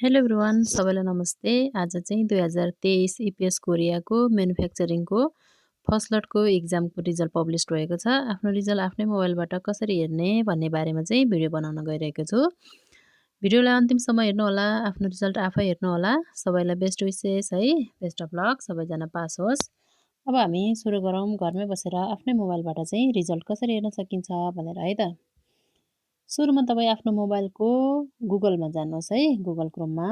Hello everyone, सबैलाई नमस्ते। आज चाहिँ 2023 EPS कोरियाको म्यानुफ्याक्चरिङको फर्स्ट लटको इक्जामको रिजल्ट पब्लिस भएको छ। आफ्नो रिजल्ट आफ्नै मोबाइलबाट कसरी हेर्ने भन्ने बारेमा चाहिँ भिडियो बनाउन गइरहेको छु। भिडियोलाई अन्तिमसम्म हेर्नुहोला, आफ्नो रिजल्ट आफै हेर्नुहोला। सबैलाई बेस्ट विसेस है, बेस्ट अफ लक, सबैजना पास होस्। अब हामी सुरु गरौँ। घरमै बसेर आफ्नै मोबाइलबाट चाहिँ रिजल्ट कसरी हेर्न सकिन्छ भनेर है त। सुरुमा तपाईँ आफ्नो मोबाइलको गुगलमा जानुहोस् है, गुगल क्रोममा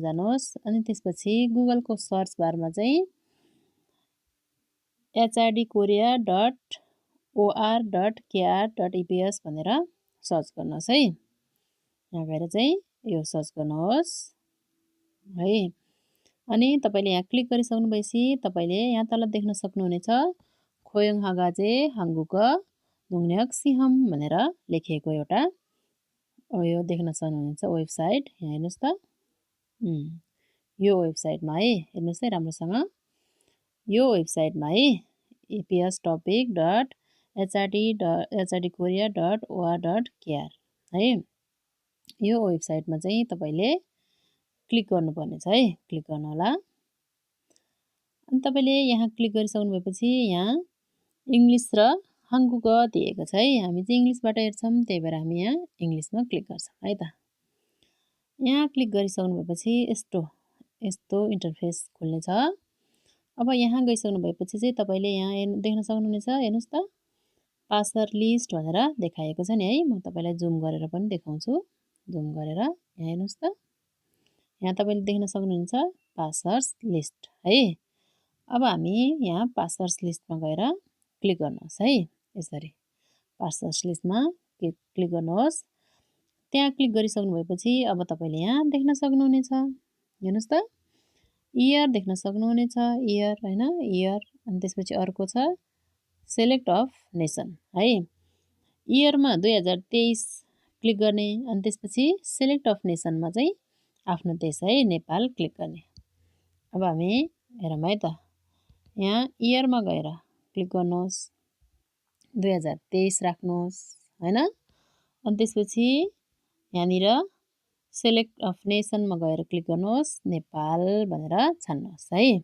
जानुहोस्। अनि त्यसपछि गुगलको सर्च बारमा चाहिँ hrdkorea.or.kr.eps भनेर सर्च गर्नुहोस् है। यहाँ गएर चाहिँ यो सर्च गर्नुहोस् है। अनि तपाईँले यहाँ क्लिक गरिसक्नु भएपछि तपाईँले यहाँ तल देख्न सक्नुहुनेछ खोयोङ हागाजे हाङ्गुक दुङन्यक सिहम भनेर लेखिएको एउटा यो देख्न सक्नुहुन्छ वेबसाइट। यहाँ हेर्नुहोस् त, यो वेबसाइटमा है, हेर्नुहोस् है राम्रोसँग। यो वेबसाइटमा है EPS-TOPIK.hrdkorea.or.kr है, यो वेबसाइटमा चाहिँ तपाईँले क्लिक गर्नुपर्ने छ है। क्लिक गर्नु होला। अनि तपाईँले यहाँ क्लिक गरिसक्नु भएपछि यहाँ इङ्ग्लिस र हाङ्गुक दिएको छ है। हामी चाहिँ इङ्ग्लिसबाट हेर्छौँ, त्यही भएर हामी यहाँ इङ्ग्लिसमा क्लिक गर्छौँ है त। यहाँ क्लिक गरिसक्नु भएपछि यस्तो इन्टरफेस खुल्नेछ। अब यहाँ गइसक्नु भएपछि चाहिँ तपाईँले यहाँ देख्न सक्नुहुनेछ, हेर्नुहोस् त पासर लिस्ट भनेर देखाएको छ नि है। म तपाईँलाई जुम गरेर पनि देखाउँछु। जुम गरेर यहाँ हेर्नुहोस् त, यहाँ तपाईँले देख्न सक्नुहुन्छ पासर्स लिस्ट है। अब हामी यहाँ पासर्स लिस्टमा गएर क्लिक गर्नुहोस् है। यसरी पासर्स लिस्टमा क्लिक गर्नुहोस्। त्यहाँ क्लिक गरिसक्नु भएपछि अब तपाईँले यहाँ देख्न सक्नुहुनेछ, हेर्नुहोस् त इयर देख्न सक्नुहुनेछ, इयर हैन, इयर। अनि त्यसपछि अर्को छ सेलेक्ट अफ नेसन है। इयरमा 2023 क्लिक गर्ने। अनि त्यसपछि सेलेक्ट अफ नेसनमा चाहिँ आफ्नो देश है नेपाल क्लिक गर्ने। अब हामी हेरौँ है त, यहाँ इयरमा गएर क्लिक गर्नुहोस्, 2023 राख्नुहोस् हैन। अनि त्यसपछि यहाँनिर सेलेक्ट अफ नेसनमा गएर क्लिक गर्नुहोस्, नेपाल भनेर छान्नुहोस् है।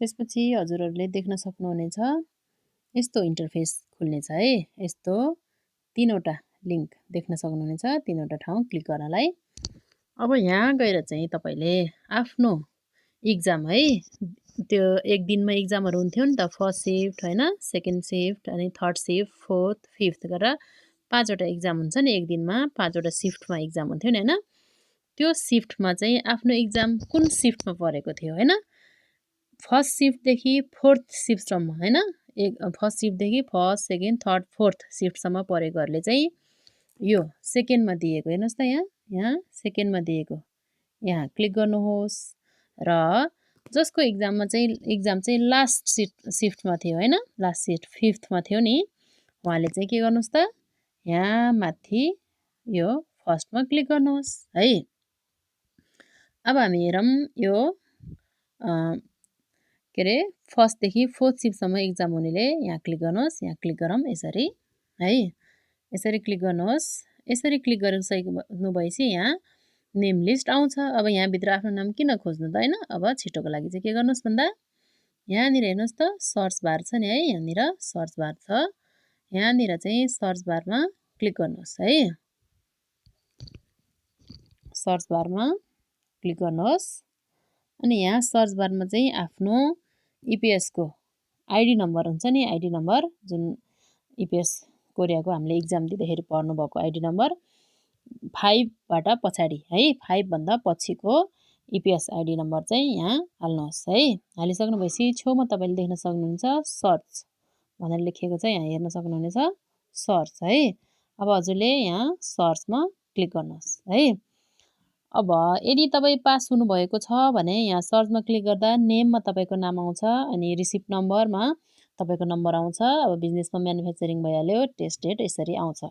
त्यसपछि हजुरहरूले देख्न सक्नुहुनेछ यस्तो इन्टरफेस खुल्नेछ है। यस्तो तीनवटा लिङ्क देख्न सक्नुहुनेछ, तीनवटा ठाउँ क्लिक गर्नलाई। अब यहाँ गएर चाहिँ तपाईँले आफ्नो इक्जाम है, त्यो एक दिनमा इक्जामहरू हुन्थ्यो नि त, फर्स्ट सिफ्ट हैन, सेकेन्ड सिफ्ट अनि थर्ड सिफ्ट, फोर्थ, फिफ्थ गरेर 5वटा इक्जाम हुन्छ नि एक दिनमा, 5वटा सिफ्टमा इक्जाम हुन्थ्यो नि हैन। त्यो सिफ्टमा चाहिँ आफ्नो इक्जाम कुन सिफ्टमा परेको थियो हैन, फर्स्ट सिफ्टदेखि फोर्थ सिफ्टसम्म हैन, फर्स्ट सिफ्टदेखि फर्स्ट, सेकेन्ड, थर्ड, फोर्थ सिफ्टसम्म परेकोहरूले चाहिँ यो सेकेन्डमा दिएको हेर्नुहोस् त, यहाँ सेकेन्डमा दिएको यहाँ क्लिक गर्नुहोस्। र जसको इक्जाम चाहिँ लास्ट सिफ्टमा थियो हैन, लास्ट सिफ्ट फिफ्थमा थियो नि, उहाँले चाहिँ के गर्नुहोस् त, यहाँ माथि यो फर्स्टमा क्लिक गर्नुहोस् है। अब हामी हेरौँ यो के अरे फर्स्टदेखि फोर्थ सिफ्टसम्म इक्जाम हुनेले यहाँ क्लिक गर्नुहोस्। यहाँ क्लिक गरौँ यसरी है, यसरी क्लिक गर्नुहोस्। यसरी क्लिक गरिसक्नु भएपछि यहाँ नेम लिस्ट आउँछ। अब यहाँभित्र आफ्नो नाम किन खोज्नु त हैन। अब छिटोको लागि चाहिँ के गर्नुहोस् भन्दा यहाँनिर हेर्नुहोस् त सर्च बार छ नि है, यहाँनिर सर्च बार छ, यहाँनिर चाहिँ सर्च बारमा क्लिक गर्नुहोस् है। सर्च बारमा क्लिक गर्नुहोस्। अनि यहाँ सर्च बारमा चाहिँ आफ्नो इपिएसको आइडी नम्बर हुन्छ नि, आइडी नम्बर जुन इपिएस कोरियाको हामीले इक्जाम दिँदाखेरि पर्नुभएको आइडी नम्बर 5बाट पछाडि है, 5 भन्दा पछिको इपिएस आइडी नम्बर चाहिँ यहाँ हाल्नुहोस् है। हालिसक्नु भएपछि छेउमा तपाईँले देख्न सक्नुहुन्छ सर्च भनेर लेखिएको छ, यहाँ हेर्न सक्नुहुनेछ सर्च है। अब हजुरले यहाँ सर्चमा क्लिक गर्नुहोस् है। अब यदि तपाईँ पास हुनुभएको छ भने यहाँ सर्चमा क्लिक गर्दा नेममा तपाईँको नाम आउँछ, अनि रिसिप्ट नम्बरमा तपाईँको नम्बर आउँछ। अब बिजनेसमा म्यानुफ्याक्चरिङ भइहाल्यो, टेस्ट डेट यसरी आउँछ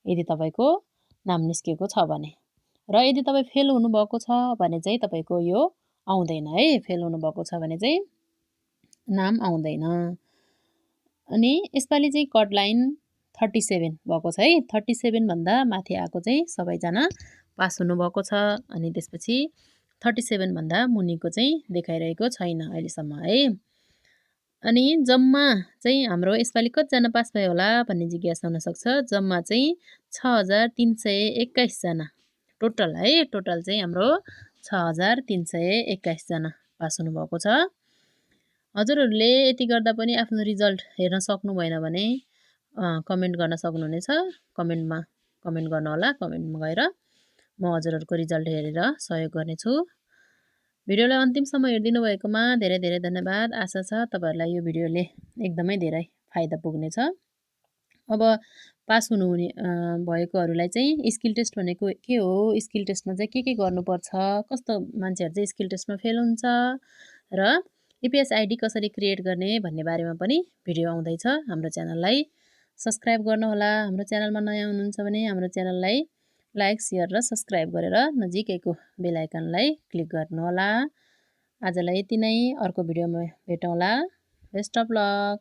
यदि तपाईँको नाम निस्केको छ भने। र यदि तपाईँ फेल हुनुभएको छ भने चाहिँ तपाईँको यो आउँदैन है, फेल हुनुभएको छ भने चाहिँ नाम आउँदैन। अनि यसपालि चाहिँ कट लाइन 37 भएको छ है, 37 भन्दा माथि आएको चाहिँ सबैजना पास हुनुभएको छ अनि त्यसपछि 37 भन्दा मुनिको चाहिँ देखाइरहेको छैन अहिलेसम्म है। अनि जम्मा चाहिँ हाम्रो यसपालि कतिजना पास भयो होला भन्ने जिज्ञासा हुनसक्छ। जम्मा चाहिँ 6321 जना टोटल है। टोटल चाहिँ हाम्रो 6321 जना पास हुनुभएको छ। हजुरहरूले यति गर्दा पनि आफ्नो रिजल्ट हेर्न सक्नु भएन भने कमेन्ट गर्न सक्नुहुनेछ। कमेन्टमा कमेन्ट गर्नुहोला। कमेन्टमा गएर म हजुरहरूको रिजल्ट हेरेर सहयोग गर्नेछु। भिडियोलाई अन्तिमसम्म हेरिदिनु भएकोमा धेरै धेरै धन्यवाद। आशा छ तपाईँहरूलाई यो भिडियोले एकदमै धेरै फाइदा पुग्नेछ। अब पास हुनुहुने भएकोहरूलाई चाहिँ स्किल टेस्ट भनेको के हो, स्किल टेस्टमा चाहिँ के गर्नुपर्छ, कस्तो मान्छेहरू चाहिँ स्किल टेस्टमा फेल हुन्छ र EPS आइडी कसरी क्रिएट गर्ने भन्ने बारेमा पनि भिडियो आउँदैछ। हाम्रो च्यानललाई सब्सक्राइब गर्नुहोला। हाम्रो च्यानलमा नयाँ हुनुहुन्छ भने हाम्रो च्यानललाई लाइक, सेयर र सब्सक्राइब गरेर नजिकैको बेल आइकनलाई क्लिक गर्नुहोला। आजलाई यति नै। अर्को भिडियोमा भेटौँला। Best of lock.